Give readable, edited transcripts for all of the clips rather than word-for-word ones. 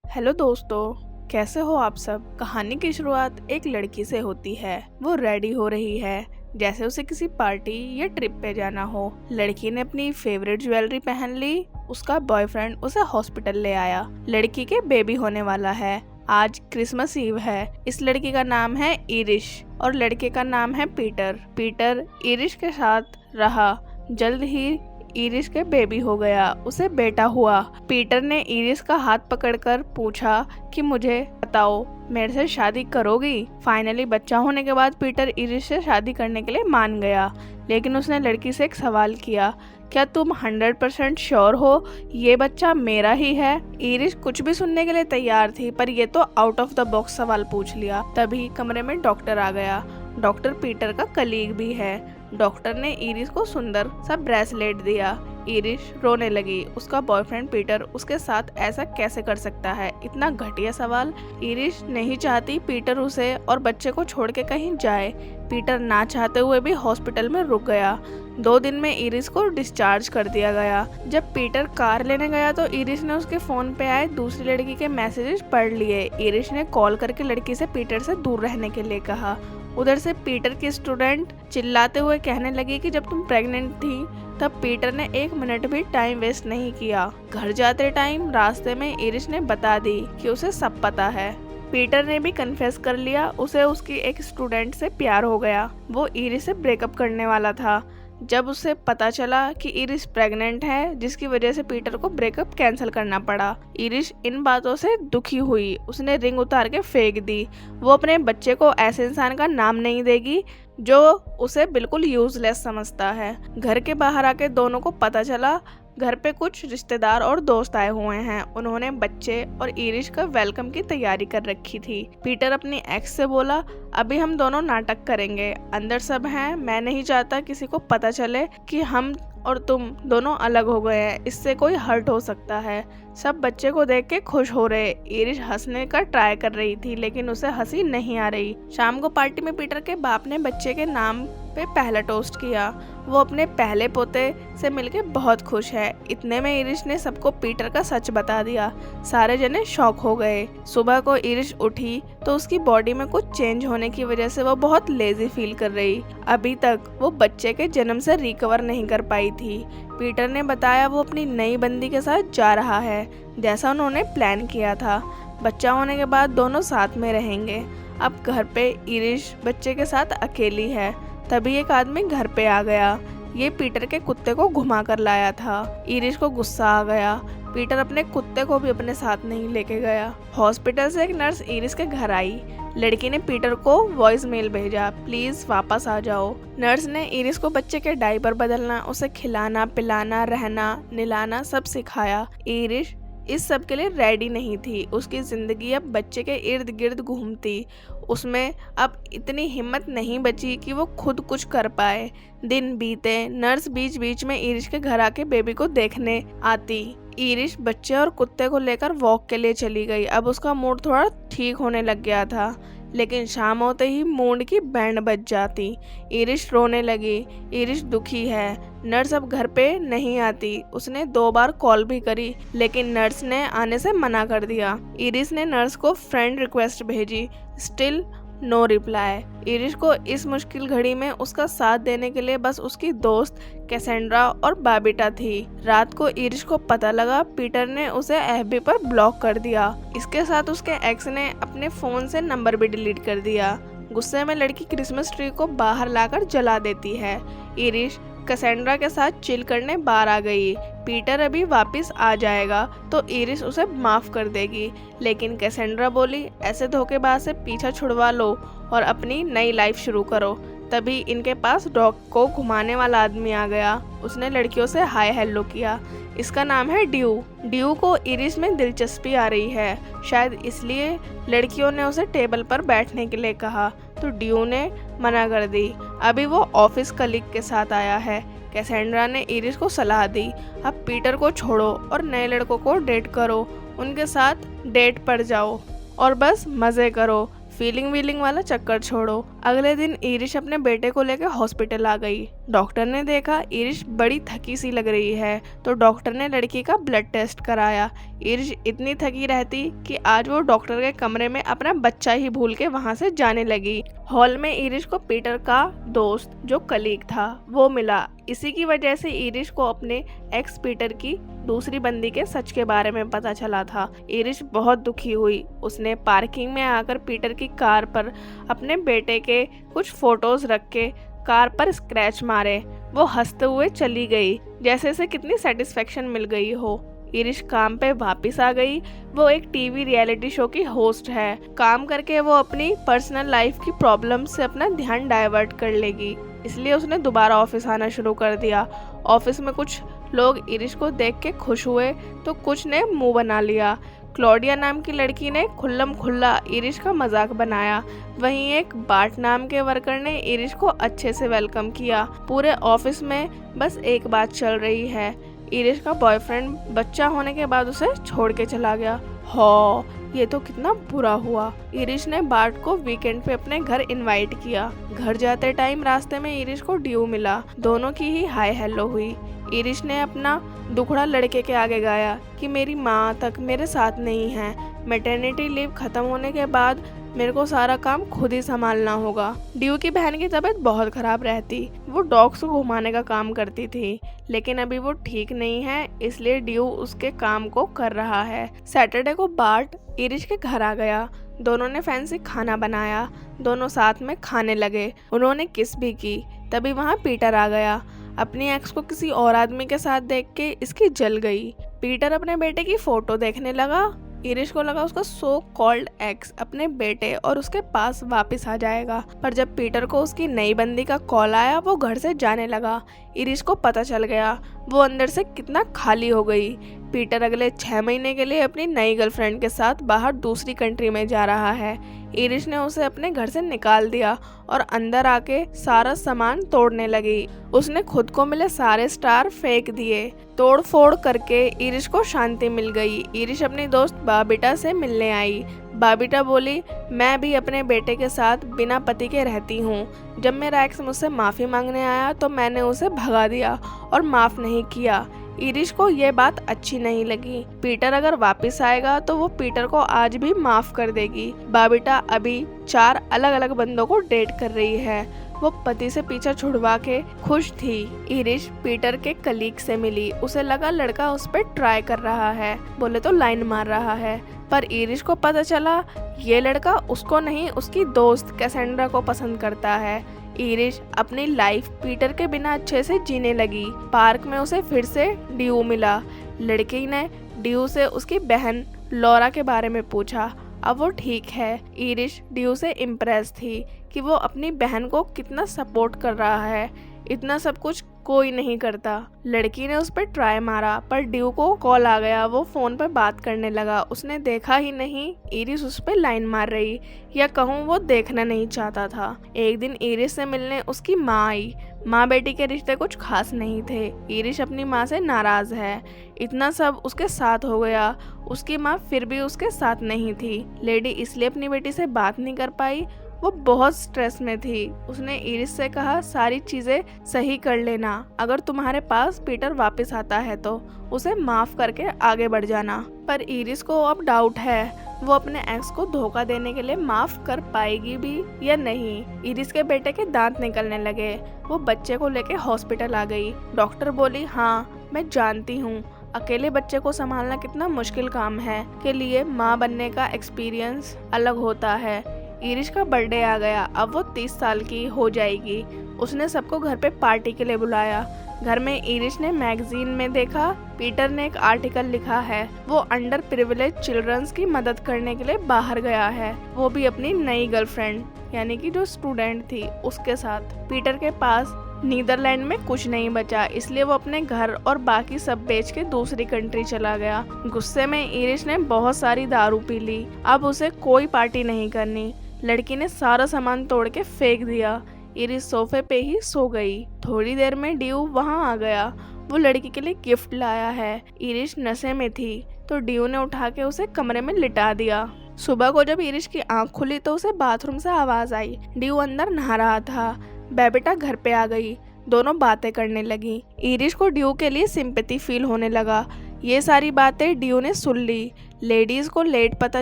Hello दोस्तों, कैसे हो आप सब। कहानी की शुरुआत एक लड़की से होती है। वो रेडी हो रही है जैसे उसे किसी पार्टी या ट्रिप पे जाना हो। लड़की ने अपनी फेवरेट ज्वेलरी पहन ली। उसका बॉयफ्रेंड उसे हॉस्पिटल ले आया। लड़की के बेबी होने वाला है। आज क्रिसमस ईव है। इस लड़की का नाम है इरिश और लड़के का नाम है पीटर। पीटर इरिश के साथ रहा। जल्द ही इरिश के बेबी हो गया, उसे बेटा हुआ। पीटर ने इरिश का हाथ पकड़कर पूछा कि मुझे बताओ, मेरे से शादी करोगी। फाइनली बच्चा होने के बाद पीटर इरिश से शादी करने के लिए मान गया, लेकिन उसने लड़की से एक सवाल किया, क्या तुम 100% श्योर हो ये बच्चा मेरा ही है। इरिश कुछ भी सुनने के लिए तैयार थी, पर ये तो आउट ऑफ द बॉक्स सवाल पूछ लिया। तभी कमरे में डॉक्टर आ गया। डॉक्टर पीटर का कलीग भी है। डॉक्टर ने इरिश को सुंदर सा ब्रेसलेट दिया। इरिश रोने लगी। उसका बॉयफ्रेंड पीटर उसके साथ ऐसा कैसे कर सकता है, इतना घटिया सवाल। इरिश नहीं चाहती पीटर उसे और बच्चे को छोड़ के कहीं जाए। पीटर ना चाहते हुए भी हॉस्पिटल में रुक गया। 2 दिन में इरिश को डिस्चार्ज कर दिया गया। जब पीटर कार लेने गया तो इरिश ने उसके फोन पे आए दूसरी लड़की के मैसेजेस पढ़ लिए। इरिश ने कॉल करके लड़की से पीटर से दूर रहने के लिए कहा। उधर से पीटर की स्टूडेंट चिल्लाते हुए कहने लगी कि जब तुम प्रेग्नेंट थी तब पीटर ने 1 मिनट भी टाइम वेस्ट नहीं किया। घर जाते टाइम रास्ते में इरिश ने बता दी कि उसे सब पता है। पीटर ने भी कन्फेस कर लिया, उसे उसकी एक स्टूडेंट से प्यार हो गया। वो इरिश से ब्रेकअप करने वाला था जब उसे पता चला कि इरिश प्रेग्नेंट है, जिसकी वजह से पीटर को ब्रेकअप कैंसिल करना पड़ा। इरिश इन बातों से दुखी हुई। उसने रिंग उतार के फेंक दी। वो अपने बच्चे को ऐसे इंसान का नाम नहीं देगी जो उसे बिल्कुल यूजलेस समझता है। घर के बाहर आके दोनों को पता चला घर पे कुछ रिश्तेदार और दोस्त आए हुए हैं। उन्होंने बच्चे और इरिश का वेलकम की तैयारी कर रखी थी। पीटर अपनी एक्स से बोला, अभी हम दोनों नाटक करेंगे, अंदर सब हैं, मैं नहीं चाहता किसी को पता चले कि हम और तुम दोनों अलग हो गए हैं, इससे कोई हर्ट हो सकता है। सब बच्चे को देख के खुश हो रहे। इरिश हंसने का ट्राई कर रही थी, लेकिन उसे हंसी नहीं आ रही। शाम को पार्टी में पीटर के बाप ने बच्चे के नाम पे पहला टोस्ट किया। वो अपने पहले पोते से मिलके बहुत खुश है। इतने में इरिश ने सबको पीटर का सच बता दिया। सारे जने शॉक हो गए। सुबह को इरिश उठी तो उसकी बॉडी में कुछ चेंज होने की वजह से वो बहुत लेजी फील कर रही। अभी तक वो बच्चे के जन्म से रिकवर नहीं कर पाई थी। पीटर ने बताया वो अपनी नई बंदी के साथ जा रहा है, जैसा उन्होंने प्लान किया था। बच्चा होने के बाद दोनों साथ में रहेंगे। अब घर पे इरिश बच्चे के साथ अकेली है। तभी एक आदमी घर पे आ गया। ये पीटर के कुत्ते को घुमा कर लाया था। इरिश को गुस्सा आ गया। पीटर अपने कुत्ते को भी अपने साथ नहीं लेके गया। हॉस्पिटल से एक नर्स इरिश के घर आई। लड़की ने पीटर को वॉइस मेल भेजा, प्लीज वापस आ जाओ। नर्स ने इरिश को बच्चे के डायपर बदलना, उसे खिलाना पिलाना रहना निलाना सब सिखाया। इरिश इस सब के लिए रेडी नहीं थी। उसकी जिंदगी अब बच्चे के इर्द गिर्द घूमती। उसमें अब इतनी हिम्मत नहीं बची कि वो खुद कुछ कर पाए। दिन बीते। नर्स बीच बीच में इरिश के घर आके बेबी को देखने आती। इरिश बच्चे और कुत्ते को लेकर वॉक के लिए चली गई। अब उसका मूड थोड़ा ठीक होने लग गया था, लेकिन शाम होते ही मूड की बैंड बज जाती। इरिश रोने लगी। इरिश दुखी है। नर्स अब घर पे नहीं आती। उसने 2 बार कॉल भी करी, लेकिन नर्स ने आने से मना कर दिया। इरिश ने नर्स को फ्रेंड रिक्वेस्ट भेजी, स्टिल नो रिप्लाई। इरिश को इस मुश्किल घड़ी में उसका साथ देने के लिए बस उसकी दोस्त कैसेंड्रा और बाबिटा थी। रात को इरिश को पता लगा पीटर ने उसे एफबी पर ब्लॉक कर दिया। इसके साथ उसके एक्स ने अपने फोन से नंबर भी डिलीट कर दिया। गुस्से में लड़की क्रिसमस ट्री को बाहर लाकर जला देती है। इरिश कैसेंड्रा के साथ चिल करने बाहर आ गई। पीटर अभी वापस आ जाएगा तो इरिश उसे माफ कर देगी, लेकिन कैसेंड्रा बोली, ऐसे धोखेबाज से पीछा छुड़वा लो और अपनी नई लाइफ शुरू करो। तभी इनके पास डॉग को घुमाने वाला आदमी आ गया। उसने लड़कियों से हाय हेलो किया। इसका नाम है ड्यू। ड्यू को इरिश में दिलचस्पी आ रही है, शायद इसलिए लड़कियों ने उसे टेबल पर बैठने के लिए कहा, तो ड्यू ने मना कर दी। अभी वो ऑफिस कलीग के साथ आया है। कैसेंड्रा ने इरिश को सलाह दी, अब पीटर को छोड़ो और नए लड़कों को डेट करो, उनके साथ डेट पर जाओ और बस मज़े करो, फीलिंग वीलिंग वाला चक्कर छोड़ो। अगले दिन इरिश अपने बेटे को लेकर हॉस्पिटल आ गई। डॉक्टर ने देखा इरिश बड़ी थकी सी लग रही है, तो डॉक्टर ने लड़की का ब्लड टेस्ट कराया। इरिश इतनी थकी रहती कि आज वो डॉक्टर के कमरे में अपना बच्चा ही भूल के वहां से जाने लगी। हॉल में इरिश को पीटर का दोस्त जो कलीग था वो मिला। इसी की वजह से इरिश को अपने एक्स पीटर की दूसरी बंदी के सच के बारे में पता चला था। इरिश बहुत दुखी हुई। उसने पार्किंग में आकर पीटर की कार पर अपने बेटे के कुछ फोटोज रख के कार पर स्क्रैच मारे। वो हंसते हुए चली गई, जैसे से कितनी सेटिस्फेक्शन मिल गई हो। इरिश काम पे वापस आ गई। वो एक टीवी रियलिटी शो की होस्ट है। काम करके वो अपनी पर्सनल लाइफ की प्रॉब्लम से अपना ध्यान डाइवर्ट कर लेगी, इसलिए उसने दोबारा ऑफिस आना शुरू कर दिया। ऑफिस में कुछ लोग इरिश को देख के खुश हुए तो कुछ ने मुंह बना लिया। क्लॉडिया नाम की लड़की ने खुल्लम खुल्ला इरिश का मजाक बनाया। वहीं एक बाट नाम के वर्कर ने इरिश को अच्छे से वेलकम किया। पूरे ऑफिस में बस एक बात चल रही है, इरिश का बॉयफ्रेंड बच्चा होने के बाद उसे छोड़ के चला गया। हाँ, ये तो कितना बुरा हुआ। इरिश ने बार्ट को वीकेंड पे अपने घर इनवाइट किया। घर जाते टाइम रास्ते में इरिश को ड्यू मिला। दोनों की ही हाय हेलो हुई। इरिश ने अपना दुखड़ा लड़के के आगे गाया कि मेरी माँ तक मेरे साथ नहीं है। मैटरनिटी लीव खत्म होने के बाद मेरे को सारा काम खुद ही संभालना होगा। ड्यू की बहन की तबीयत बहुत खराब रहती। वो डॉग्स को घुमाने का काम करती थी, लेकिन अभी वो ठीक नहीं है, इसलिए ड्यू उसके काम को कर रहा है। सैटरडे को बार्ट इरिश के घर आ गया। दोनों ने फैंसी खाना बनाया। दोनों साथ में खाने लगे। उन्होंने किस भी की। तभी वहाँ पीटर आ गया। अपनी एक्स को किसी और आदमी के साथ देख के इसकी जल गई। पीटर अपने बेटे की फोटो देखने लगा। इरिश को लगा उसका सो कॉल्ड एक्स अपने बेटे और उसके पास वापस आ जाएगा, पर जब पीटर को उसकी नई बंदी का कॉल आया वो घर से जाने लगा। इरिश को पता चल गया। वो अंदर से कितना खाली हो गई। पीटर अगले 6 महीने के लिए अपनी नई गर्लफ्रेंड के साथ बाहर दूसरी कंट्री में जा रहा है। इरिश ने उसे अपने घर से निकाल दिया और अंदर आके सारा सामान तोड़ने लगी। उसने खुद को मिले सारे स्टार फेंक दिए। तोड़ फोड़ करके इरिश को शांति मिल गई। इरिश अपनी दोस्त बाबिटा से मिलने आई। बाबिटा बोली, मैं भी अपने बेटे के साथ बिना पति के रहती हूँ। जब मेरा एक्स मुझसे माफ़ी मांगने आया तो मैंने उसे भगा दिया और माफ़ नहीं किया। इरिश को ये बात अच्छी नहीं लगी। पीटर अगर वापस आएगा तो वो पीटर को आज भी माफ कर देगी। बाबिटा अभी 4 अलग अलग बंदों को डेट कर रही है। वो पति से पीछा छुड़वा के खुश थी। इरिश पीटर के कलीग से मिली। उसे लगा लड़का उस पर ट्राई कर रहा है, बोले तो लाइन मार रहा है, पर इरिश को पता चला ये लड़का उसको नहीं उसकी दोस्त कैसेंड्रा को पसंद करता है। इरिश अपनी लाइफ पीटर के बिना अच्छे से जीने लगी। पार्क में उसे फिर से ड्यू मिला। लड़की ने ड्यू से उसकी बहन लॉरा के बारे में पूछा। अब वो ठीक है। इरिश ड्यू से इम्प्रेस थी कि वो अपनी बहन को कितना सपोर्ट कर रहा है। इतना सब कुछ कोई नहीं करता। लड़की ने उस पर ट्राई मारा, पर ड्यू को कॉल आ गया। वो फोन पर बात करने लगा। उसने देखा ही नहीं इरिश उस पर लाइन मार रही, या कहूँ वो देखना नहीं चाहता था। एक दिन इरिश से मिलने उसकी माँ आई। माँ बेटी के रिश्ते कुछ खास नहीं थे। इरिश अपनी माँ से नाराज है। इतना सब उसके साथ हो गया, उसकी माँ फिर भी उसके साथ नहीं थी। लेडी इसलिए अपनी बेटी से बात नहीं कर पाई। वो बहुत स्ट्रेस में थी। उसने इरिश से कहा, सारी चीजें सही कर लेना। अगर तुम्हारे पास पीटर वापस आता है तो उसे माफ करके आगे बढ़ जाना। पर इरिश को अब डाउट है वो अपने एक्स को धोखा देने के लिए माफ कर पाएगी भी या नहीं। इरिश के बेटे के दांत निकलने लगे। वो बच्चे को लेके हॉस्पिटल आ गई। डॉक्टर बोली, हाँ मैं जानती हूँ अकेले बच्चे को संभालना कितना मुश्किल काम है, के लिए माँ बनने का एक्सपीरियंस अलग होता है। इरिश का बर्थडे आ गया। अब वो 30 साल की हो जाएगी। उसने सबको घर पे पार्टी के लिए बुलाया। घर में इरिश ने मैगजीन में देखा पीटर ने एक आर्टिकल लिखा है। वो अंडर प्रिविलेज चिल्ड्रंस की मदद करने के लिए बाहर गया है, वो भी अपनी नई गर्लफ्रेंड यानी कि जो स्टूडेंट थी उसके साथ। पीटर के पास नीदरलैंड में कुछ नहीं बचा, इसलिए वो अपने घर और बाकी सब बेच के दूसरी कंट्री चला गया। गुस्से में इरिश ने बहुत सारी दारू पी ली। अब उसे कोई पार्टी नहीं करनी। लड़की ने सारा सामान तोड़ के फेंक दिया। इरिश सोफे पे ही सो गई। थोड़ी देर में ड्यू वहाँ आ गया। वो लड़की के लिए गिफ्ट लाया है। इरिश नशे में थी तो ड्यू ने उठा के उसे कमरे में लिटा दिया। सुबह को जब इरिश की आंख खुली तो उसे बाथरूम से आवाज आई। ड्यू अंदर नहा रहा था। बेबिटा घर पे आ गई। दोनों बातें करने लगी। इरिश को ड्यू के लिए सिंपैथी फील होने लगा। ये सारी बातें ड्यू ने सुन ली। लेडीज को लेट पता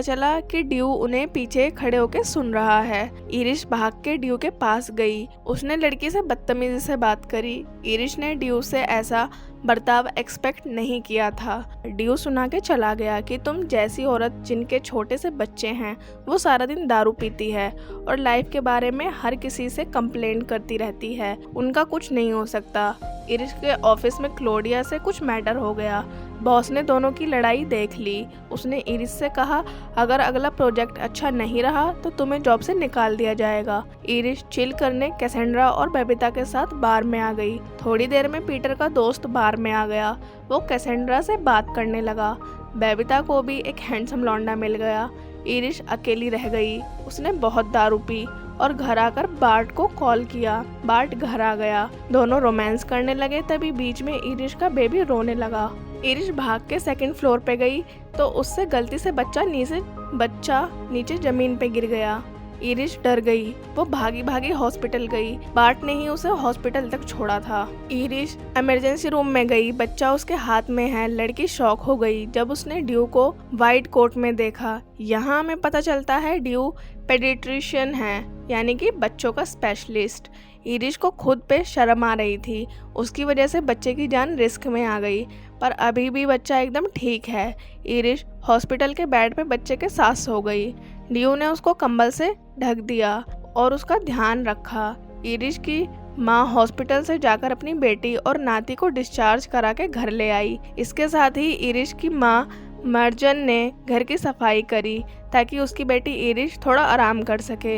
चला कि ड्यू उन्हें पीछे खड़े होकर सुन रहा है। इरिश भाग के ड्यू के पास गई। उसने लड़की से बदतमीजी से बात करी। इरिश ने ड्यू से ऐसा बर्ताव एक्सपेक्ट नहीं किया था। ड्यू सुना के चला गया कि तुम जैसी औरत जिनके छोटे से बच्चे हैं वो सारा दिन दारू पीती है और लाइफ के बारे में हर किसी से कंप्लेंट करती रहती है, उनका कुछ नहीं हो सकता। इरिश के ऑफिस में क्लोडिया से कुछ मैटर हो गया। बॉस ने दोनों की लड़ाई देख ली। उसने इरिश से कहा, अगर अगला प्रोजेक्ट अच्छा नहीं रहा तो तुम्हें जॉब से निकाल दिया जाएगा। इरिश चिल करने कैसेंड्रा और बेबिता के साथ बार में आ गई। थोड़ी देर में पीटर का दोस्त बार में आ गया। वो कैसेंड्रा से बात करने लगा। बेबिता को भी एक हैंडसम लौंडा मिल गया। इरिश अकेली रह गई। उसने बहुत दारू पी और घर आकर बार्ट को कॉल किया। बार्ट घर आ गया। दोनों रोमांस करने लगे। तभी बीच में इरिश का बेबी रोने लगा। इरिश भाग के सेकंड फ्लोर पे गई तो उससे गलती से बच्चा नीचे जमीन पे गिर गया। इरिश डर गई। वो भागी भागी हॉस्पिटल गई। बार्ट ने ही उसे हॉस्पिटल तक छोड़ा था। इरिश इमरजेंसी रूम में गई। बच्चा उसके हाथ में है। लड़की शॉक हो गई जब उसने ड्यू को वाइट कोट में देखा। यहाँ हमें पता चलता है ड्यू पेडिट्रिशियन है, यानी कि बच्चों का स्पेशलिस्ट। इरिश को खुद पे शर्म आ रही थी। उसकी वजह से बच्चे की जान रिस्क में आ गई, पर अभी भी बच्चा एकदम ठीक है। इरिश हॉस्पिटल के बेड पे बच्चे के साथ सो गई। ड्यू ने उसको कंबल से ढक दिया और उसका ध्यान रखा। इरिश की माँ हॉस्पिटल से जाकर अपनी बेटी और नाती को डिस्चार्ज करा के घर ले आई। इसके साथ ही इरिश की माँ मर्जन ने घर की सफाई करी ताकि उसकी बेटी इरिश थोड़ा आराम कर सके।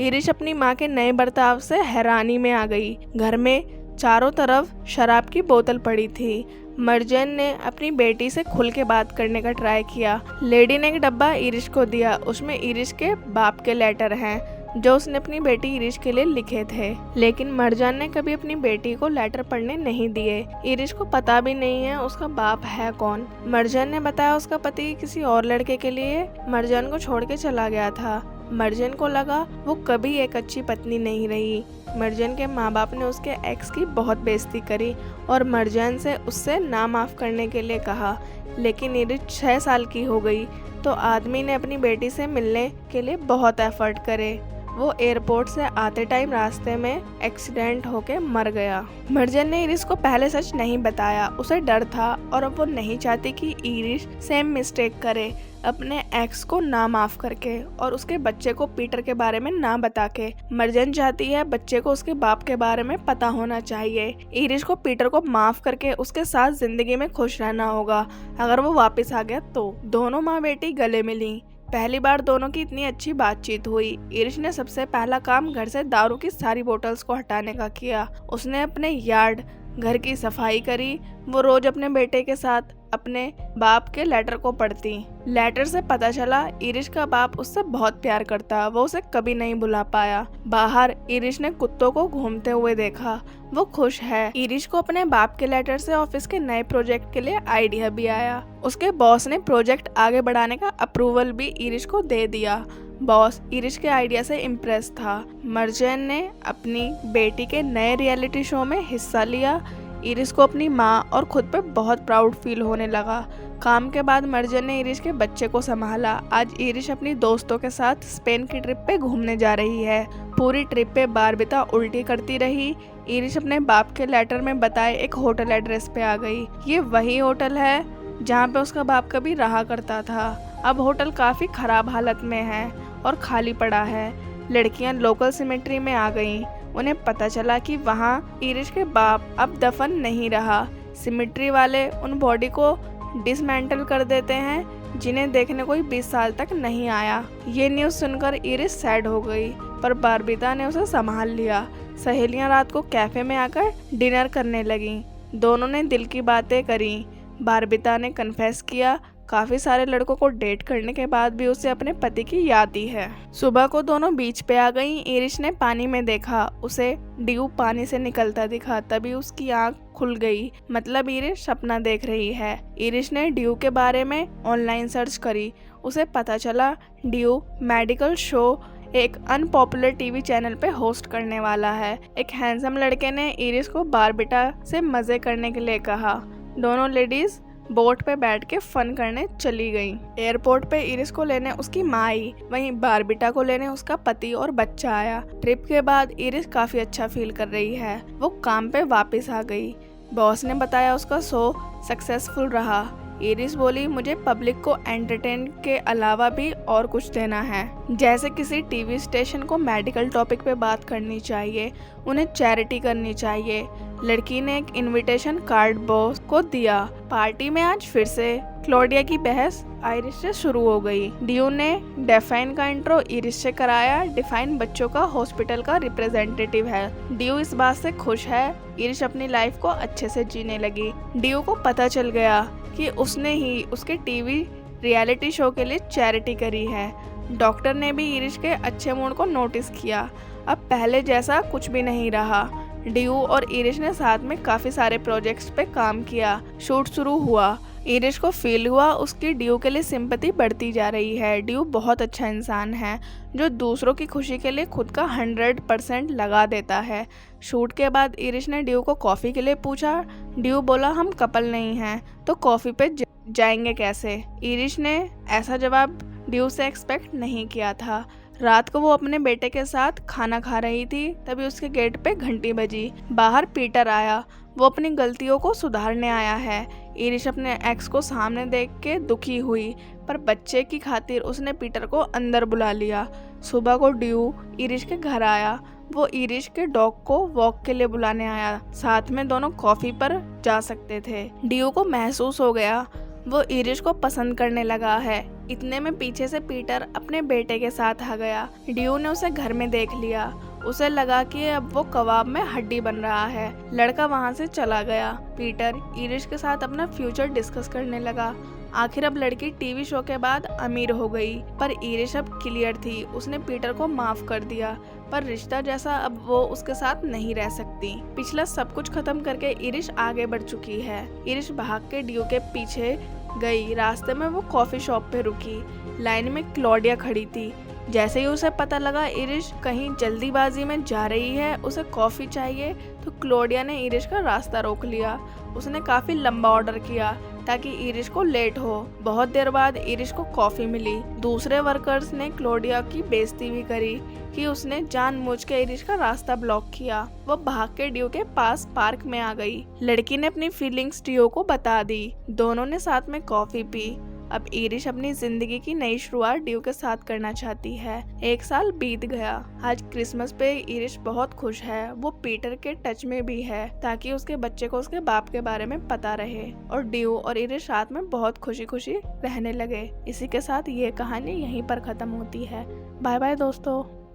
इरिश अपनी माँ के नए बर्ताव से हैरानी में आ गई। घर में चारों तरफ शराब की बोतल पड़ी थी। मर्जन ने अपनी बेटी से खुल के बात करने का ट्राई किया। लेडी ने एक डब्बा इरिश को दिया। उसमें इरिश के बाप के लेटर हैं जो उसने अपनी बेटी इरिश के लिए लिखे थे, लेकिन मर्जान ने कभी अपनी बेटी को लेटर पढ़ने नहीं दिए। इरिश को पता भी नहीं है उसका बाप है कौन। मर्जान ने बताया उसका पति किसी और लड़के के लिए मर्जान को छोड़ के चला गया था। मर्जन को लगा वो कभी एक अच्छी पत्नी नहीं रही। मर्जन के माँ बाप ने उसके एक्स की बहुत बेइज्जती करी और मर्जन से उससे ना माफ़ करने के लिए कहा, लेकिन इरिश 6 साल की हो गई तो आदमी ने अपनी बेटी से मिलने के लिए बहुत एफर्ट करे। वो एयरपोर्ट से आते टाइम रास्ते में एक्सीडेंट होके मर गया। मर्जन ने इरिश को पहले सच नहीं बताया। उसे डर था और अब वो नहीं चाहती कि इरिश सेम मिस्टेक करे, अपने एक्स को ना माफ करके और उसके बच्चे को पीटर के बारे में ना बता के। मर्जन चाहती है बच्चे को उसके बाप के बारे में पता होना चाहिए। इरिश को पीटर को माफ करके उसके साथ जिंदगी में खुश रहना होगा। अगर वो वापस आ गया तो। दोनों माँ बेटी गले मिली। पहली बार दोनों की इतनी अच्छी बातचीत हुई। इरिश ने सबसे पहला काम घर से दारू की सारी बोतल्स को हटाने का किया। उसने अपने यार्ड घर की सफाई करी। वो रोज अपने बेटे के साथ अपने बाप के लेटर को पढ़ती। लेटर से पता चला इरिश का बाप उससे बहुत प्यार करता। वो उसे कभी नहीं भुला पाया। बाहर इरिश ने कुत्तों को घूमते हुए देखा। वो खुश है। इरिश को अपने बाप के लेटर से ऑफिस के नए प्रोजेक्ट के लिए आइडिया भी आया। उसके बॉस ने प्रोजेक्ट आगे बढ़ाने का अप्रूवल भी इरिश को दे दिया। बॉस इरिश के आइडिया से इम्प्रेस था। मर्जन ने अपनी बेटी के नए रियलिटी शो में हिस्सा लिया। इरिश को अपनी माँ और खुद पे बहुत प्राउड फील होने लगा। काम के बाद मर्जन ने इरिश के बच्चे को संभाला। आज इरिश अपनी दोस्तों के साथ स्पेन की ट्रिप पे घूमने जा रही है। पूरी ट्रिप पे बारबिता उल्टी करती रही। इरिश अपने बाप के लेटर में बताए एक होटल एड्रेस पे आ गई। ये वही होटल है जहाँ पे उसका बाप कभी रहा करता था। अब होटल काफी खराब हालत में है और खाली पड़ा है। लड़कियां लोकल सिमेट्री में आ गईं। उन्हें पता चला कि वहाँ इरिश के बाप अब दफन नहीं रहा। सिमेट्री वाले उन बॉडी को डिसमेंटल कर देते हैं जिन्हें देखने कोई 20 साल तक नहीं आया। ये न्यूज़ सुनकर इरिश सैड हो गई, पर बारबिता ने उसे संभाल लिया। सहेलियां रात को कैफे में आकर डिनर करने लगीं। दोनों ने दिल की बातें करी। बारबिता ने कन्फेस किया काफी सारे लड़कों को डेट करने के बाद भी उसे अपने पति की याद ही है। सुबह को दोनों बीच पे आ गईं। इरिश ने पानी में देखा। उसे ड्यू पानी से निकलता दिखा। तभी उसकी आंख खुल गई। मतलब इरिश सपना देख रही है। इरिश ने ड्यू के बारे में ऑनलाइन सर्च करी। उसे पता चला ड्यू मेडिकल शो एक अनपॉपुलर टीवी चैनल पे होस्ट करने वाला है। एक हैंडसम लड़के ने इरिस को बारबिटा से मजे करने के लिए कहा। दोनों लेडीज बोट पे बैठ के फन करने चली गईं। एयरपोर्ट पे इरिस को लेने उसकी माँ आई, वहीं बारबिटा को लेने उसका पति और बच्चा आया। ट्रिप के बाद इरिस काफी अच्छा फील कर रही है। वो काम पे वापस आ गई। बॉस ने बताया उसका शो सक्सेसफुल रहा। इरिस बोली, मुझे पब्लिक को एंटरटेन के अलावा भी और कुछ देना है। जैसे किसी टीवी स्टेशन को मेडिकल टॉपिक पे बात करनी चाहिए, उन्हें चैरिटी करनी चाहिए। लड़की ने एक इनविटेशन कार्ड बॉस को दिया। पार्टी में आज फिर से क्लोडिया की बहस आइरिस से शुरू हो गई। ड्यू ने डेफाइन का इंट्रो इरिस से कराया। डेफाइन बच्चों का हॉस्पिटल का रिप्रेजेंटेटिव है। ड्यू इस बात से खुश है। इरिस अपनी लाइफ को अच्छे से जीने लगी। ड्यू को पता चल गया कि उसने ही उसके टीवी रियलिटी शो के लिए चैरिटी करी है। डॉक्टर ने भी इरिस के अच्छे मूड को नोटिस किया। अब पहले जैसा कुछ भी नहीं रहा। ड्यू और इरिस ने साथ में काफी सारे प्रोजेक्ट्स पे काम किया। शूट शुरू हुआ। इरिस को फील हुआ उसकी ड्यू के लिए सिंपैथी बढ़ती जा रही है। ड्यू बहुत अच्छा इंसान है जो दूसरों की खुशी के लिए खुद का 100% लगा देता है। शूट के बाद इरिस ने ड्यू को कॉफ़ी के लिए पूछा। ड्यू बोला, हम कपल नहीं हैं तो कॉफ़ी पे जाएंगे कैसे। इरिस ने ऐसा जवाब ड्यू से एक्सपेक्ट नहीं किया था। रात को वो अपने बेटे के साथ खाना खा रही थी, तभी उसके गेट पे घंटी बजी। बाहर पीटर आया। वो अपनी गलतियों को सुधारने आया है। इरिस अपने एक्स को सामने देख के दुखी हुई, पर बच्चे की खातिर उसने पीटर को अंदर बुला लिया। सुबह को ड्यू इरिस के घर आया। वो इरिस के डॉग को वॉक के लिए बुलाने आया। साथ में दोनों कॉफी पर जा सकते थे। ड्यू को महसूस हो गया वो इरिस को पसंद करने लगा है। इतने में पीछे से पीटर अपने बेटे के साथ आ गया। ड्यू ने उसे घर में देख लिया। उसे लगा कि अब वो कबाब में हड्डी बन रहा है। लड़का वहां से चला गया। पीटर इरिस के साथ अपना फ्यूचर डिस्कस करने लगा। आखिर अब लड़की टीवी शो के बाद अमीर हो गई, पर इरिस अब क्लियर थी। उसने पीटर को माफ कर दिया, पर रिश्ता जैसा अब वो उसके साथ नहीं रह सकती। पिछला सब कुछ खत्म करके इरिस आगे बढ़ चुकी है। इरिस भाग के ड्यू के पीछे गई। रास्ते में वो कॉफी शॉप पे रुकी। लाइन में क्लोडिया खड़ी थी। जैसे ही उसे पता लगा इरिस कहीं जल्दीबाजी में जा रही है, उसे कॉफी चाहिए, तो क्लोडिया ने इरिस का रास्ता रोक लिया। उसने काफी लंबा ऑर्डर किया ताकि इरिस को लेट हो। बहुत देर बाद इरिस को कॉफी मिली। दूसरे वर्कर्स ने क्लोडिया की बेइज्जती भी करी कि उसने जानबूझ के इरिस का रास्ता ब्लॉक किया। वो भाग के ड्यू के पास पार्क में आ गई। लड़की ने अपनी फीलिंग्स ड्यू को बता दी। दोनों ने साथ में कॉफी पी। अब इरिस अपनी जिंदगी की नई शुरुआत ड्यू के साथ करना चाहती है। 1 साल बीत गया। आज क्रिसमस पे इरिस बहुत खुश है। वो पीटर के टच में भी है ताकि उसके बच्चे को उसके बाप के बारे में पता रहे। और ड्यू और इरिस साथ में बहुत खुशी खुशी रहने लगे। इसी के साथ ये कहानी यहीं पर खत्म होती है। बाय बाय दोस्तों।